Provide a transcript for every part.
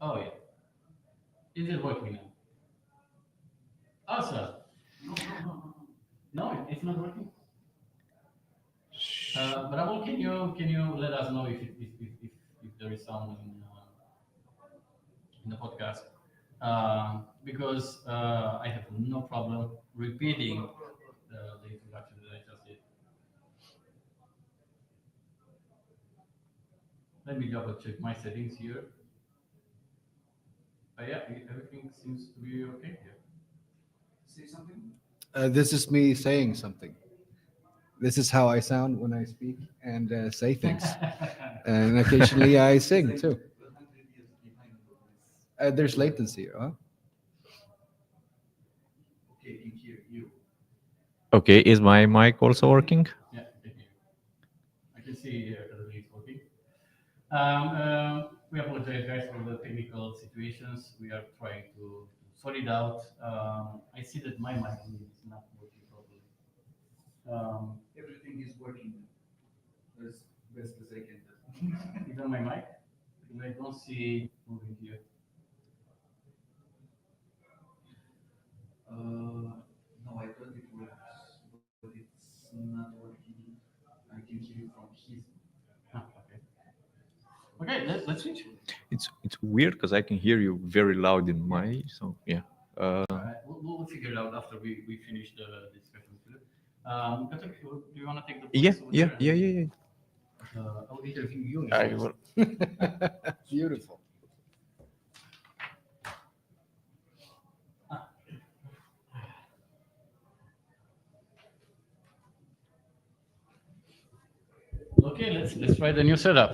Oh yeah, is it working now? Awesome. No, it's not working. But Abel, can you let us know if there is sound in the podcast? Because I have no problem repeating the introduction that I just did. Let me double check my settings here. Yeah, everything seems to be okay here. This is me saying something. This is how I sound when I speak and say things. And occasionally I sing too. There's latency, huh? Okay, is my mic also working? Yeah, thank you. I can see here that it is working. We apologize, guys, for the technical situations. We are trying to sort it out. I see that my mic is not working properly. Even my mic, because I don't see moving here. Ah, okay. Okay, let's switch. It's weird because I can hear you very loud in my. So yeah. All right, we'll figure it out after we finish the discussion. Philip. Do you want to take the Yeah, place over yeah, there? yeah, yeah, yeah. I'll interview you I instead. will. Beautiful. Ah, okay, let's try the new setup.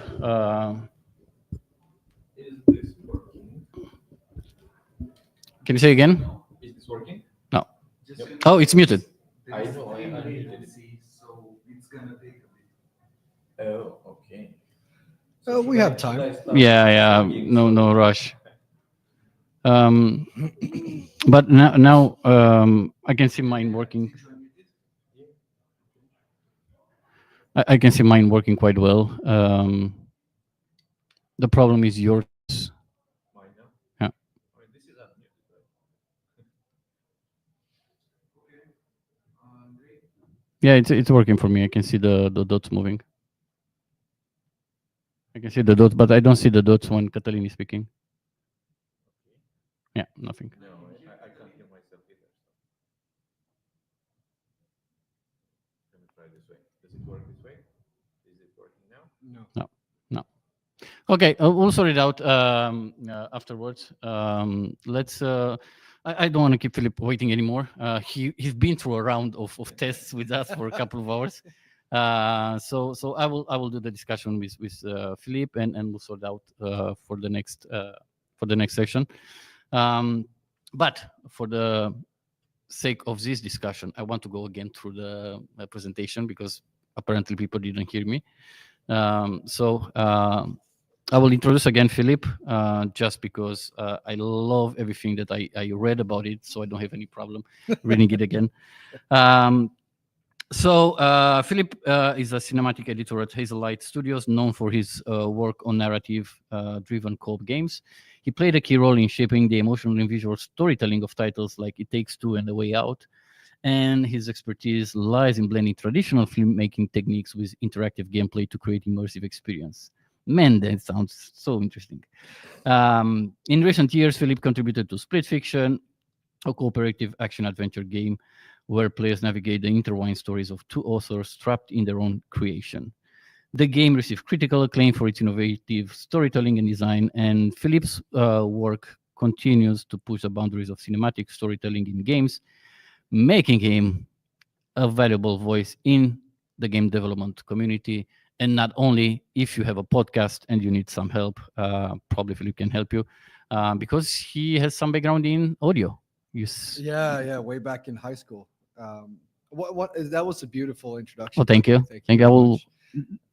Can you say again? Is this working? No. Oh, it's muted. I know. I unmuted it. Oh, okay. We have time. Yeah, yeah. No rush. Um, but now I can see mine working. I can see mine working quite well. The problem is yours. Mine now. Yeah. I mean, this is unmuted, right? Yeah, it's working for me. I can see the dots moving. I can see the dots, but I don't see the dots when Catalin is speaking. Yeah, nothing. No, I can't hear myself either. So let me try this way. Does it work this way? Is it working now? No. No, no. Okay, we'll sort it out afterwards. Let's. I don't want to keep Philip waiting anymore. He's been through a round of tests with us for a couple of hours. So I will do the discussion with Philip and we'll sort out for the next section. But for the sake of this discussion, I want to go again through the presentation because apparently people didn't hear me. So I will introduce again Philip, just because I love everything that I read about it, so I don't have any problem reading it again. Um, so Philip is a cinematic editor at Hazelight Studios, known for his work on narrative-driven co-op games. He played a key role in shaping the emotional and visual storytelling of titles like It Takes Two and The Way Out, and his expertise lies in blending traditional filmmaking techniques with interactive gameplay to create immersive experience. Man, that sounds so interesting. In recent years, Philip contributed to Split Fiction, a cooperative action-adventure game where players navigate the intertwined stories of two authors trapped in their own creation. The game received critical acclaim for its innovative storytelling and design, and Philip's work continues to push the boundaries of cinematic storytelling in games, making him a valuable voice in the game development community. And not only if you have a podcast and you need some help, probably Philip can help you because he has some background in audio. Yeah, way back in high school. That was a beautiful introduction. Oh, thank you. Thank Thank you you. I very will.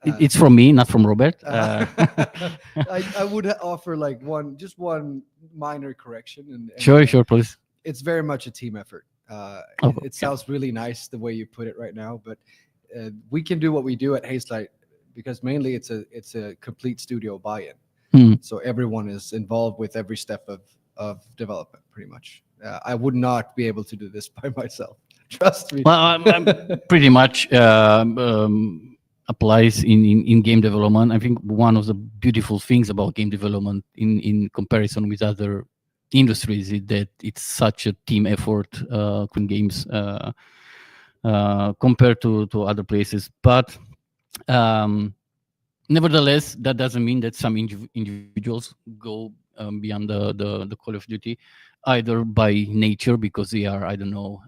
much. It's from me, not from Robert. I would offer like just one minor correction, and Sure, please. it's very much a team effort. Oh, It yeah. sounds really nice the way you put it right now, but we can do what we do at Hazelight because mainly it's a complete studio buy-in. Hmm. So everyone is involved with every step of development, pretty much. I would not be able to do this by myself. Trust me. Well, I'm pretty much applies in game development. I think one of the beautiful things about game development in comparison with other industries is that it's such a team effort, in games, compared to other places. But um, nevertheless, that doesn't mean that some individuals go beyond the Call of Duty, either by nature because they are, I don't know,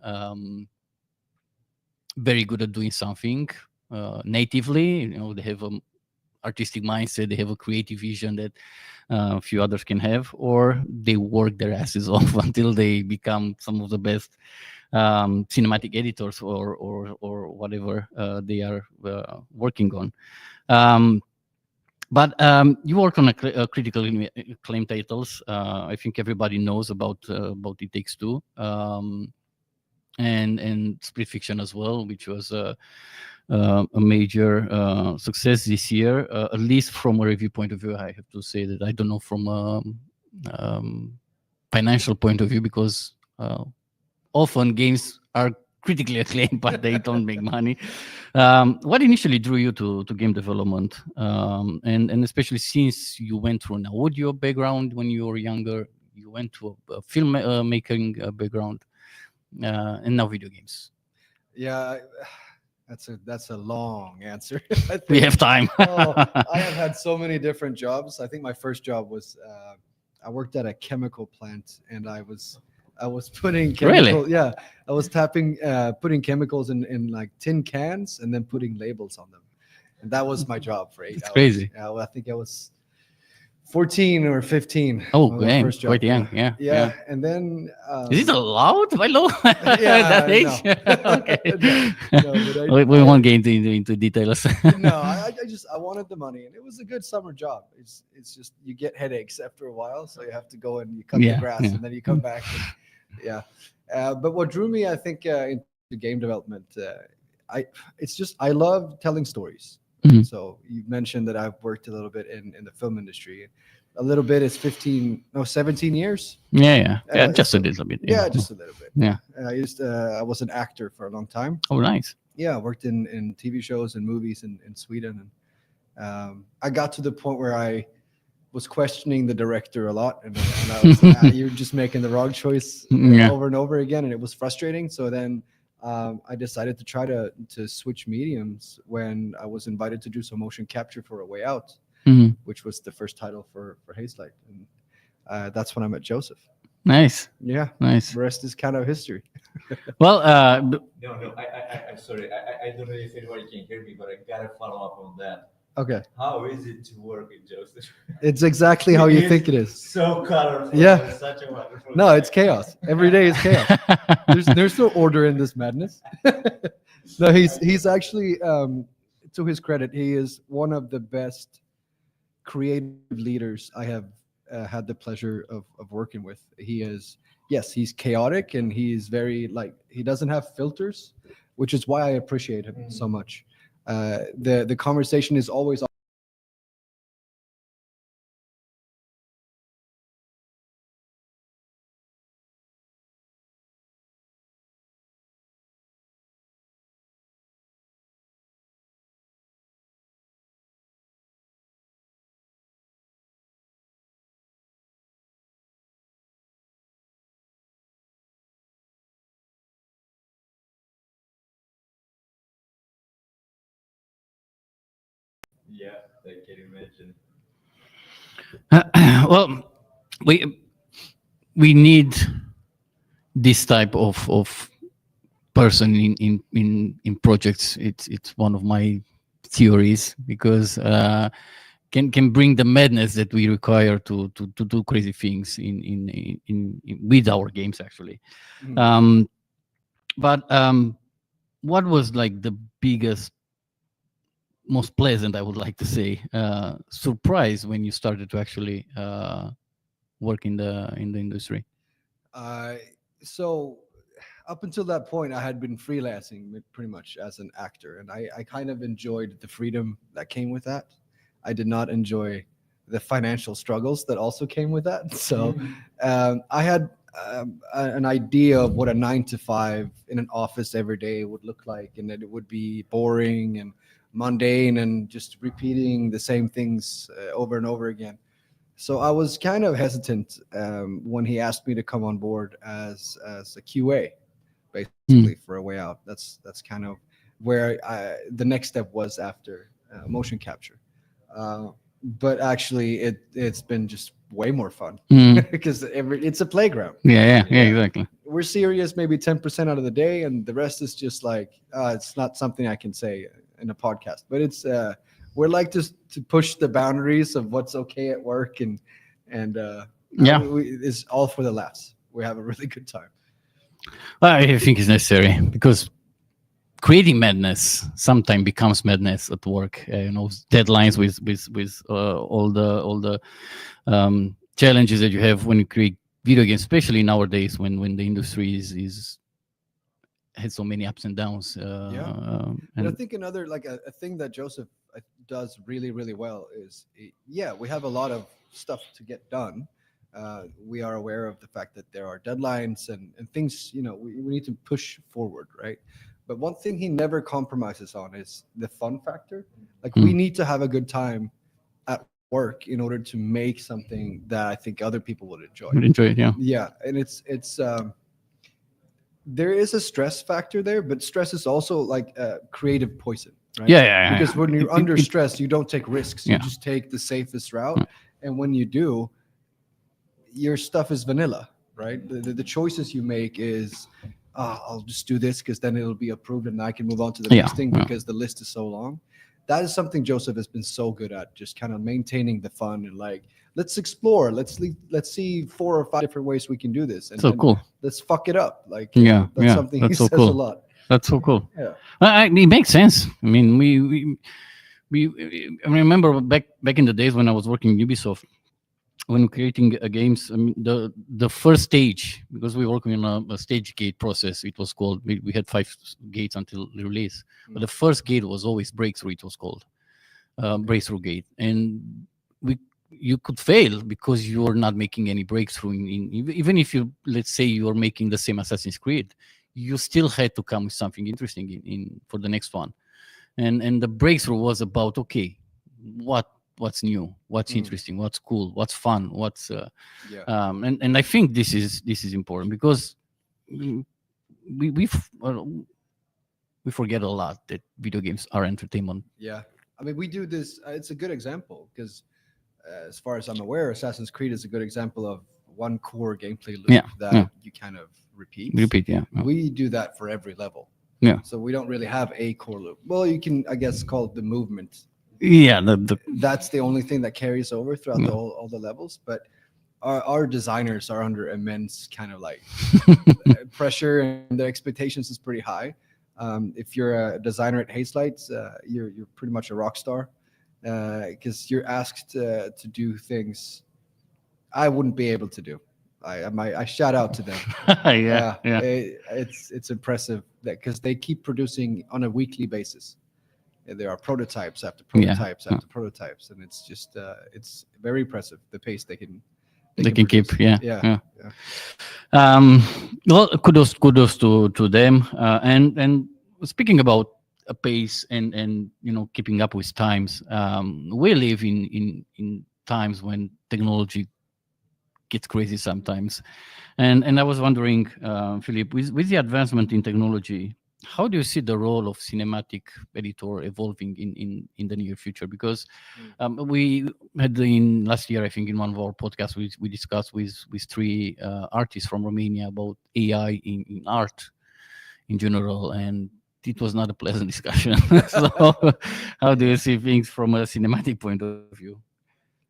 very good at doing something natively. You know, they have an artistic mindset, they have a creative vision that few others can have, or they work their asses off until they become some of the best cinematic editors or whatever they are working on. Um, but you work on critically acclaimed titles. I think everybody knows about It Takes Two, and Split Fiction as well, which was a major success this year. At least from a review point of view, I have to say that I don't know from a um, financial point of view because often games are critically acclaimed, but they don't make money. What initially drew you to game development, and especially since you went through an audio background when you were younger, you went to a film making background, and now video games. Yeah, that's a long answer. I We think. have time. Oh, I have had so many different jobs. I think my first job was I worked at a chemical plant, and I was putting Really? chemical. Yeah, I was putting chemicals in like tin cans and then putting labels on them, and that was my job for 8 It's hours. crazy. Yeah, well, I think I was 14 or 15. Oh, My damn, first job. quite young. Yeah, Yeah, and then Is it allowed by law at yeah, that no, age? Okay. no, but We won't get into details. no, I wanted the money, and it was a good summer job. It's just you get headaches after a while, so you have to go and you cut the Yeah, grass, yeah. and then you come back. And, yeah, but what drew me, I think, into game development, it's just I love telling stories. Mhm. So you mentioned that I've worked a little bit in the film industry. A little bit is 15, no, 17 years. Yeah, just a So little bit. yeah, just a little bit. Yeah. I was an actor for a long time. Oh, nice. Yeah, I worked in TV shows and movies in Sweden, and I got to the point where I was questioning the director a lot, and I was you're just making the wrong choice Yeah. over and over again, and it was frustrating. So then I decided to try to switch mediums when I was invited to do some motion capture for A Way Out, Mhm. which was the first title for Hazelight, and that's when I met Joseph. Nice, Yeah, nice. the rest is kind of history. Well, No, I'm sorry. I don't know if anybody can hear me, but I gotta follow up on that. Okay, How is it to work with Joseph? it's exactly how you think it is. So colorful. Yeah. and Such a wonderful. No, guy. it's chaos. Every day is chaos. There's no order in this madness. No, he's actually, to his credit, he is one of the best creative leaders I have had the pleasure of working with. He is, yes, he's chaotic, and he's very, like, he doesn't have filters, which is why I appreciate him so much. The conversation is always Yeah, I can imagine. well, we we need this type of person in projects. It's one of my theories because can bring the madness that we require to do crazy things in with our games actually. Mhm. Um, but what was like the biggest, most pleasant, I would like to say, surprise when you started to actually work in the industry? Uh, so up until that point, I had been freelancing pretty much as an actor, and I kind of enjoyed the freedom that came with that. I did not enjoy the financial struggles that also came with that. So I had an idea of what a 9 to 5 in an office every day would look like, and that it would be boring and mundane and just repeating the same things over and over again. So I was kind of hesitant when he asked me to come on board as a QA, basically for a way out. That's kind of where the next step was after motion capture. Uh, but actually, it's been just way more fun Mm. because it's a playground. Yeah, exactly. We're serious maybe 10% out of the day, and the rest is just like it's not something I can say in a podcast. But it's we're like to push the boundaries of what's okay at work, and Yeah. it's all for the laughs. We have a really good time. I think it's necessary because creating madness sometimes becomes madness at work. Deadlines with all the challenges that you have when you create video games, especially nowadays when the industry is has so many ups and downs. But I And think another like a thing that Joseph does really really well is yeah, we have a lot of stuff to get done. We are aware of the fact that there are deadlines and things, we need to push forward, right? But one thing he never compromises on is the fun factor. Like we need to have a good time at work in order to make something that I think other people would enjoy. would enjoy it. Yeah. Yeah, and it's there is a stress factor there, but stress is also like creative poison, right? Yeah. Because when you're under stress, you don't take risks. You Yeah. just take the safest route, and when you do, your stuff is vanilla, right? The choices you make is, I'll just do this because then it'll be approved and I can move on to the Yeah, next thing yeah. because the list is so long. That is something Joseph has been so good at, just kind of maintaining the fun and like, let's explore, let's see 4 or 5 different ways we can do this, and So then cool. let's fuck it up. Like, Yeah, that's yeah, something he that's so says cool. a lot. That's so cool. Yeah. It makes sense. I mean, I remember back in the days when I was working in Ubisoft, when creating games. I mean, the first stage, because we were working on a stage gate process. It was called. We had 5 gates until the release, but the first gate was always breakthrough. It was called breakthrough gate, and you could fail because you are not making any breakthrough. Even if you, let's say, you are making the same Assassin's Creed, you still had to come with something interesting in for the next one. And the breakthrough was about, okay, what's new, what's interesting, what's cool, what's fun, what's Yeah. and I think this is important because we we f- uh, we forget a lot that video games are entertainment. Yeah. I mean, we do this. It's a good example because, as far as I'm aware, Assassin's Creed is a good example of one core gameplay loop that Yeah. you kind of repeat. Repeat, yeah. We do that for every level. Yeah. So we don't really have a core loop. Well, you can, I guess, call it the movement. Yeah, the That's the only thing that carries over throughout all the levels. But our designers are under immense kind of like pressure, and the expectations is pretty high. If you're a designer at Hazelights, you're pretty much a rock star because you're asked to do things I wouldn't be able to do. I shout out to them. yeah. It's impressive that because they keep producing on a weekly basis. There are prototypes after prototypes after prototypes, and it's just it's very impressive the pace they can keep. produce. Yeah. Well, kudos to them. And speaking about a pace and keeping up with times, we live in times when technology gets crazy sometimes. And I was wondering, Philip, with the advancement in technology, how do you see the role of cinematic editor evolving in the near future? Because we had in last year, I think, in one of our podcasts, we discussed with 3 artists from Romania about AI in art in general, and it was not a pleasant discussion. So, how do you see things from a cinematic point of view?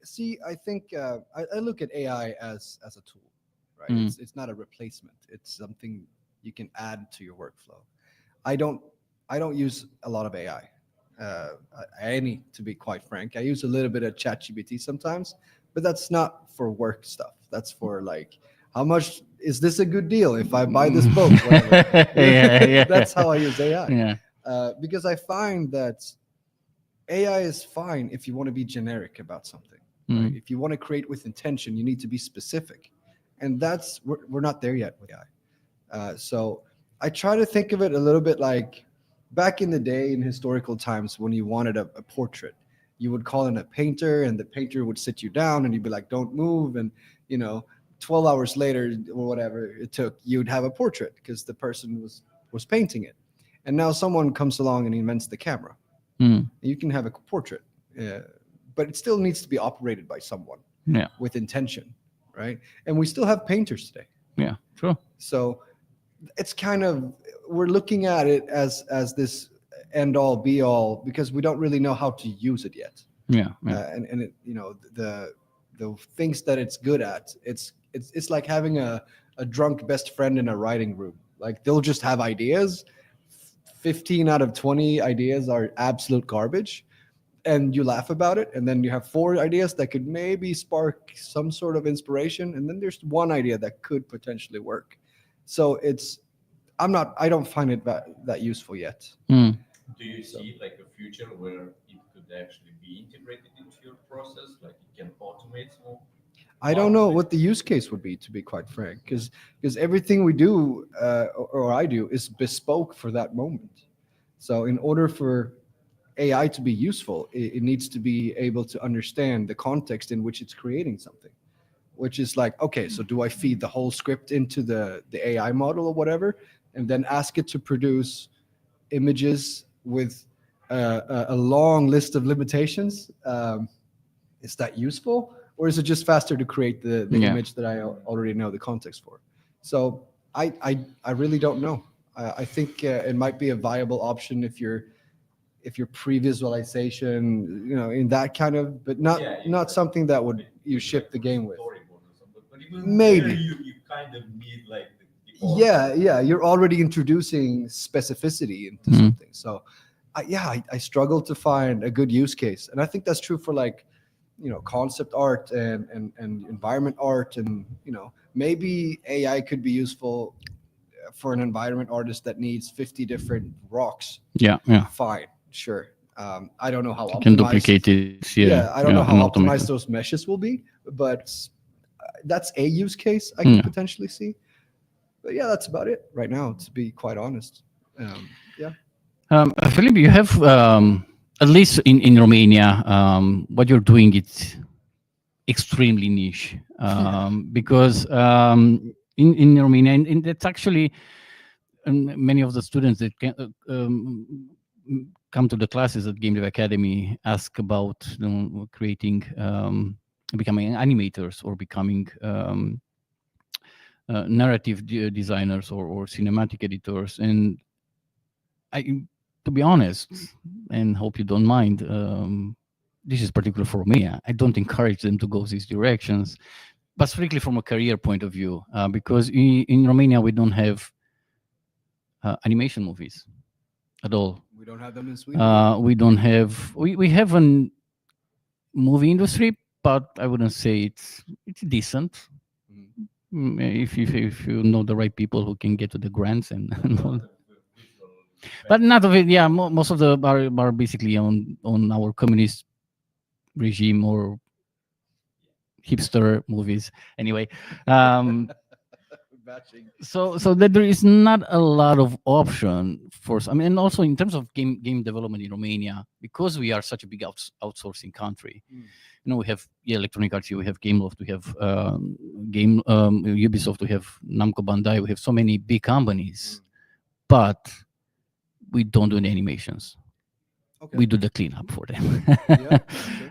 See, I think I look at AI as a tool, right? Mm. It's not a replacement. It's something you can add to your workflow. I don't use a lot of AI. Any, to be quite frank, I use a little bit of ChatGPT sometimes, but that's not for work stuff. That's for like, how much is this a good deal if I buy this boat? Whatever. Yeah. That's how I use AI. Yeah. Because I find that AI is fine if you want to be generic about something. Right? Mm. If you want to create with intention, you need to be specific, and we're not there yet with AI. So I try to think of it a little bit like back in the day in historical times when you wanted a portrait, you would call in a painter, and the painter would sit you down, and you'd be like, "Don't move," and you know. 12 hours later or whatever it took, you'd have a portrait because the person was painting it. And now someone comes along and invents the camera. Mm. You can have a portrait, uh, but it still needs to be operated by someone Yeah. with intention, right? And we still have painters today. Yeah. True. So it's kind of, we're looking at it as this end all be all because we don't really know how to use it yet. Yeah. Yeah. And it, the things that it's good at, it's like having a drunk best friend in a writing room. Like they'll just have ideas. 15 out of 20 ideas are absolute garbage, and you laugh about it, and then you have 4 ideas that could maybe spark some sort of inspiration, and then there's one idea that could potentially work. So I don't find it that useful yet. Mm. Do you see like a future where it could actually be integrated into your process, like it can automate some I don't know what the use case would be, to be quite frank, because everything we do or I do is bespoke for that moment. So in order for AI to be useful, it needs to be able to understand the context in which it's creating something. Which is like, okay, so do I feed the whole script into the AI model or whatever, and then ask it to produce images with a long list of limitations? Is that useful, or is it just faster to create the Yeah. image that I already know the context for? So I really don't know. I think it might be a viable option if you're pre-visualization, in that kind of, but not something that would you ship the game with. storyboard or something. But even Maybe. there, you kind of need like the Yeah, you're already introducing specificity into Mhm. something. So, I struggle to find a good use case, and I think that's true for like, concept art and environment art, and maybe AI could be useful for an environment artist that needs 50 different rocks. Yeah. Yeah. Fine, sure. I don't know how You can optimized. duplicate it. Yeah. Yeah, I don't know Yeah. how And automate optimized it. those meshes will be, but that's a use case I Yeah. could potentially see. But yeah, that's about it right now, to be quite honest. Yeah. Philip, you have at least in Romania, what you're doing is extremely niche because in Romania, and that's actually many of the students that come to the classes at Game Dev Academy ask about creating, becoming animators or becoming narrative designers or cinematic editors. And I, to be honest, and hope you don't mind, this is particular for Romania. I don't encourage them to go these directions, but strictly from a career point of view, because in Romania we don't have animation movies at all. We don't have them in Sweden. We don't have we have a movie industry, but I wouldn't say it's decent. Mhm. If you know the right people who can get to the grants and all. visual But not of it. Yeah, most of the are basically on our communist regime or hipster movies. Anyway, um, Batching. so that there is not a lot of option for. I mean, and also in terms of game development in Romania, because we are such a big outsourcing country. Mm. We have Electronic Arts, we have Gameloft, we have Ubisoft, we have Namco Bandai, we have so many big companies, but we don't do the animations. Okay. We do the cleanup for them. Yeah,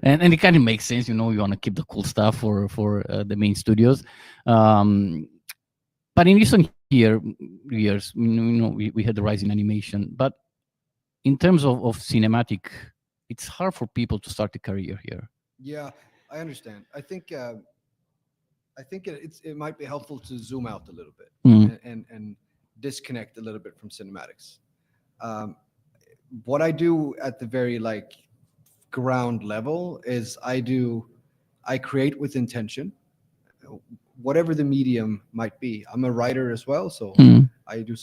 and it kind of makes sense, you want to keep the cool stuff for the main studios. But in recent years, we had the rise in animation, but in terms of cinematic, it's hard for people to start a career here. Yeah, I understand. I think it might be helpful to zoom out a little bit Mm. and disconnect a little bit from cinematics. Um, what I do at the very like ground level is I create with intention, whatever the medium might be. I'm a writer as well, so Mm. I do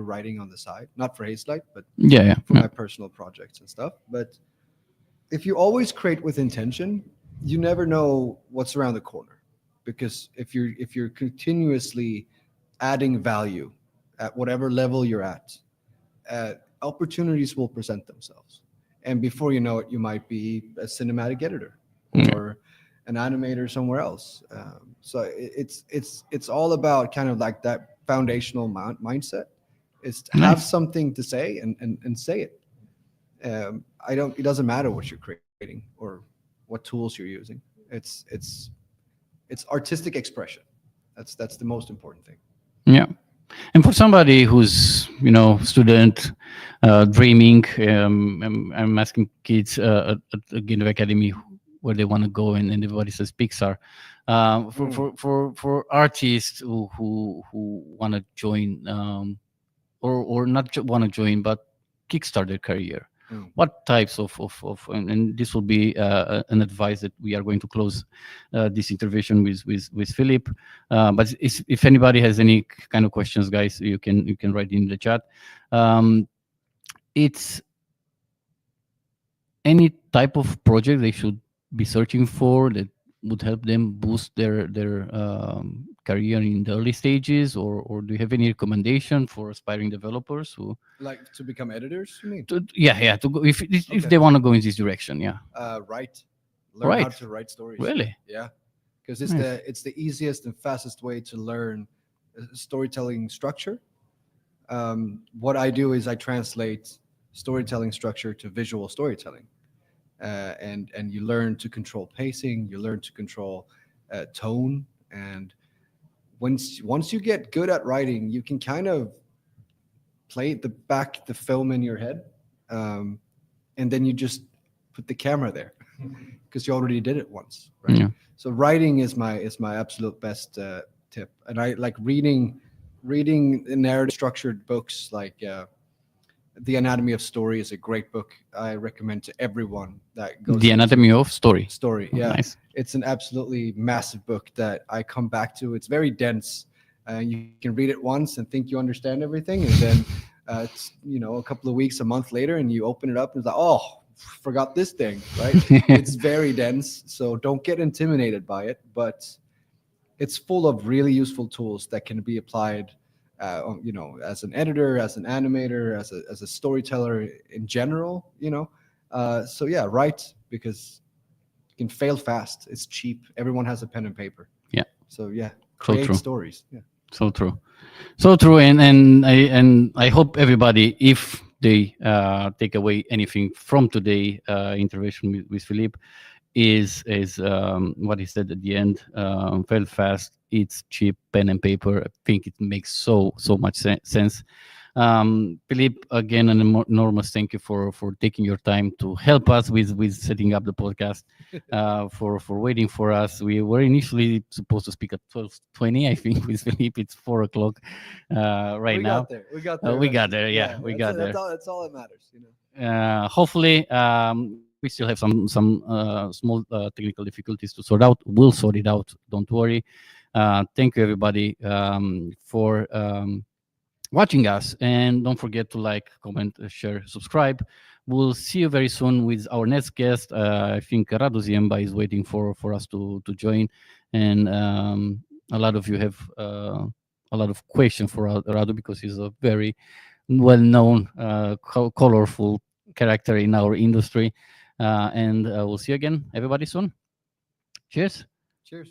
writing on the side, not for Hazelight, but Yeah, for my personal projects and stuff. But if you always create with intention, you never know what's around the corner, because if you're continuously adding value at whatever level you're at, opportunities will present themselves, and before you know it, you might be a cinematic editor Yeah. or an animator somewhere else. So it's all about kind of like that foundational mindset, is to have Nice. something to say, and say it. I don't. It doesn't matter what you're creating or what tools you're using. It's artistic expression. That's the most important thing. Yeah. And for somebody who's, student, dreaming, I'm asking kids at Game Academy where they want to go, and everybody says Pixar. For artists who want to join, or not want to join, but kickstart their career. Mm. What types and this will be an advice that we are going to close this intervention with Philip. But if anybody has any kind of questions, guys, you can write in the chat. Um, it's any type of project they should be searching for that would help them boost their career in the early stages, or do you have any recommendation for aspiring developers who Like to become editors, you mean? yeah, to go if Okay. they want to go in this direction, yeah. Write. Learn how Right. to write stories. Really? Yeah, because it's Nice. the easiest and fastest way to learn storytelling structure. What I do is I translate storytelling structure to visual storytelling, and you learn to control pacing. You learn to control tone, and once you get good at writing, you can kind of play the film in your head, um, and then you just put the camera there because you already did it once, right? Yeah. So writing is my absolute best tip, and I like reading narrative structured books like The Anatomy of Story is a great book. I recommend to everyone that goes The Anatomy into of Story. story. Oh, Yeah, nice. it's an absolutely massive book that I come back to. It's very dense. You can read it once and think you understand everything, and then it's a couple of weeks, a month later, and you open it up and it's like, oh, forgot this thing, right? It's very dense, so don't get intimidated by it. But it's full of really useful tools that can be applied, as an editor, as an animator, as a storyteller in general. So yeah, write, because you can fail fast. It's cheap. Everyone has a pen and paper. Yeah. So yeah, So create true. stories. Yeah. So true. So true. And I hope everybody, if they take away anything from today intervention with Philippe, is what he said at the end. Fail fast. It's cheap. Pen and paper. I think it makes so much sense. Philippe, again, an enormous thank you for taking your time to help us with setting up the podcast. For waiting for us. We were initially supposed to speak at 12:20. I think with Philippe, it's 4 o'clock right we now. got there. We got there. We got eventually. there. Yeah, we got there. That's all that matters. Hopefully, we still have some small technical difficulties to sort out. We'll sort it out. Don't worry. Thank you, everybody, for watching us, and don't forget to like, comment, share, subscribe. We'll see you very soon with our next guest. I think Radu Ziemba is waiting for us to join, and a lot of you have a lot of questions for Radu, because he's a very well-known, colorful character in our industry. And we'll see you again, everybody, soon. Cheers. Cheers.